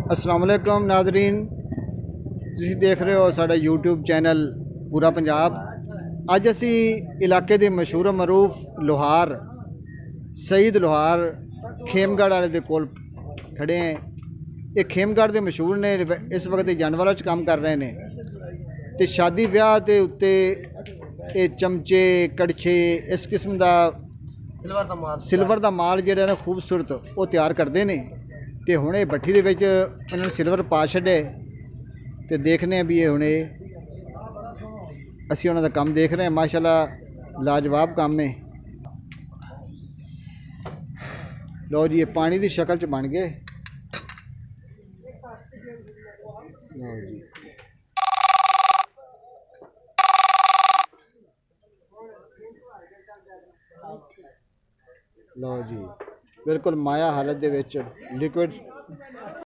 अस्सलाम वालेकुम नाजरीन, तुसीं देख रहे हो साडा यूट्यूब चैनल पूरा पंजाब। अज असी इलाके के मशहूर मरूफ लोहार सईद लोहार खेमगढ़ वाले दे कोल खड़े हैं। ये खेमगढ़ के मशहूर ने, इस वक्त जानवरों च काम कर रहे हैं। तो शादी ब्याह के उत्ते ये चमचे कड़छे इस किस्म का सिल्वर का माल जिहड़ा ना खूबसूरत वो तैयार करते हैं। तो हुणे भट्ठी दे विच उन्होंने सिल्वर पा छड्डे तो देखने भी ये हुणे असी उन्हों का काम देख रहे हैं। माशाल्लाह लाजवाब काम है। लो जी, ये पानी की शक्ल च बन गए। लो जी, लो जी, बिल्कुल माया हालत दे विच लिक्विड